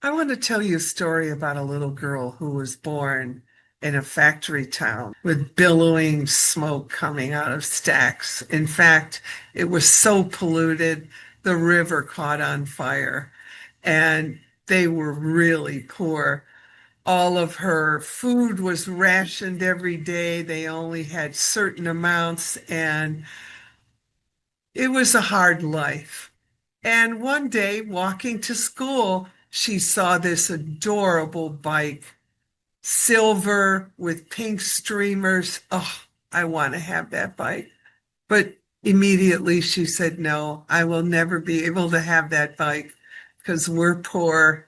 I want to tell you a story about a little girl who was born in a factory town with billowing smoke coming out of stacks. In fact, it was so polluted, the river caught on fire, and they were really poor. All of her food was rationed every day. They only had certain amounts, and it was a hard life. And one day, walking to school, she saw this adorable bike, silver with pink streamers. Oh, I want to have that bike. But immediately she said, no, I will never be able to have that bike because we're poor.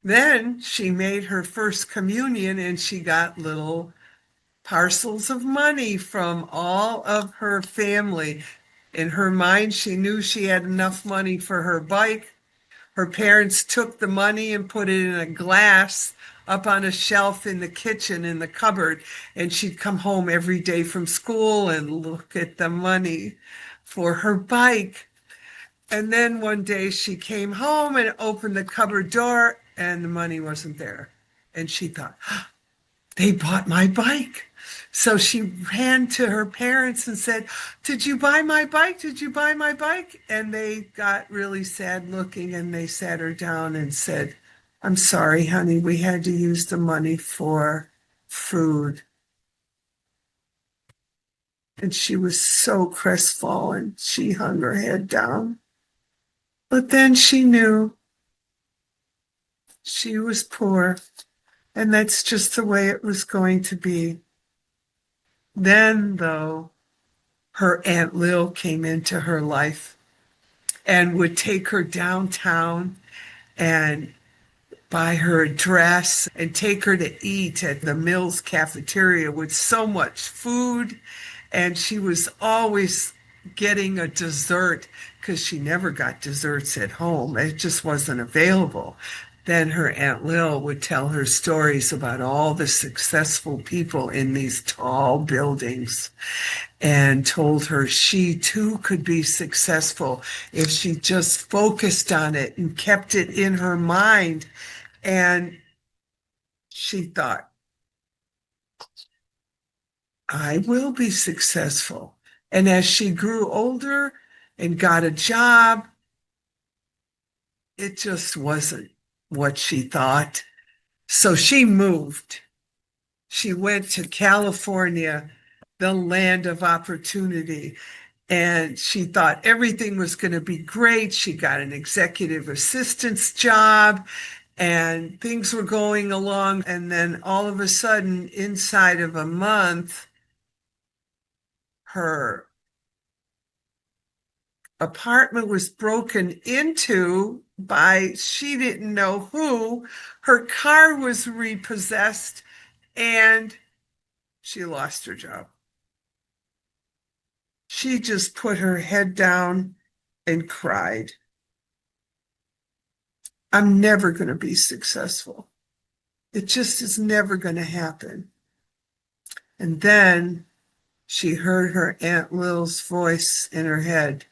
Then she made her first communion and she got little parcels of money from all of her family. In her mind, she knew she had enough money for her bike. Her parents took the money and put it in a glass up on a shelf in the kitchen in the cupboard. And she'd come home every day from school and look at the money for her bike. And then one day she came home and opened the cupboard door and the money wasn't there. And she thought, they bought my bike. So she ran to her parents and said, did you buy my bike? Did you buy my bike? And they got really sad looking and they sat her down and said, I'm sorry, honey, we had to use the money for food. And she was so crestfallen. She hung her head down. But then she knew she was poor, and that's just the way it was going to be. Then, though, her Aunt Lil came into her life and would take her downtown and buy her a dress and take her to eat at the Mills cafeteria with so much food. And she was always getting a dessert because she never got desserts at home. It just wasn't available. Then her Aunt Lil would tell her stories about all the successful people in these tall buildings and told her she too could be successful if she just focused on it and kept it in her mind. And she thought, I will be successful. And as she grew older and got a job, it just wasn't what she thought. So she moved. She went to California, the land of opportunity, and she thought everything was going to be great. She got an executive assistant's job and things were going along. And then all of a sudden, inside of a month, her apartment was broken into by she didn't know who. Her car was repossessed and she lost her job. She just put her head down and cried. I'm never going to be successful. It just is never going to happen. And then she heard her Aunt Lil's voice in her head.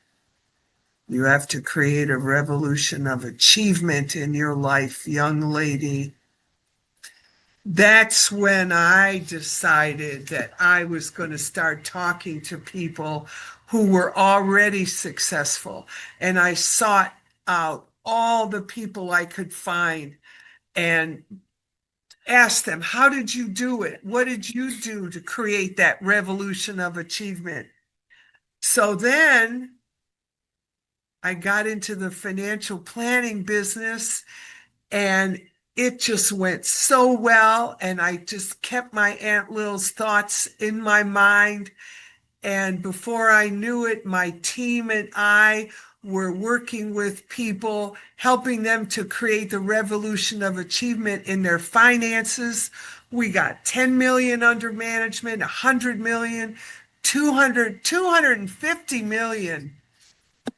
You have to create a revolution of achievement in your life, young lady. That's when I decided that I was going to start talking to people who were already successful. And I sought out all the people I could find and asked them, how did you do it? What did you do to create that revolution of achievement? So then I got into the financial planning business and it just went so well. And I just kept my Aunt Lil's thoughts in my mind. And before I knew it, my team and I were working with people, helping them to create the revolution of achievement in their finances. We got 10 million under management, 100 million, 200, 250 million.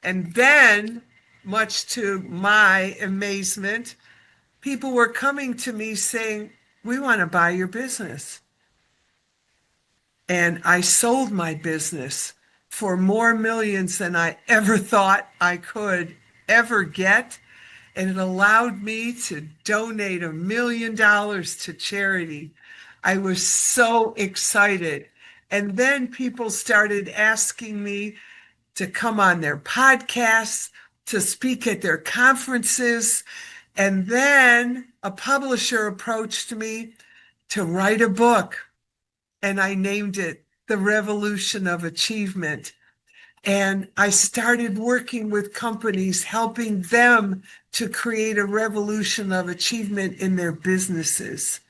And then, much to my amazement, people were coming to me saying, we want to buy your business. And I sold my business for more millions than I ever thought I could ever get. and it allowed me to donate $1 million to charity. I was so excited. And then people started asking me to come on their podcasts, to speak at their conferences. And then a publisher approached me to write a book, and I named it The Revolution of Achievement. And I started working with companies, helping them to create a revolution of achievement in their businesses.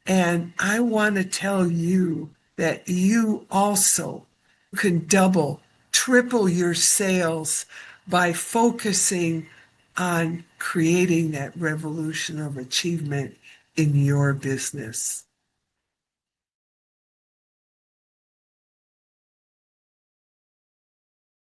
And I want to tell you that you also can double, triple your sales by focusing on creating that revolution of achievement in your business.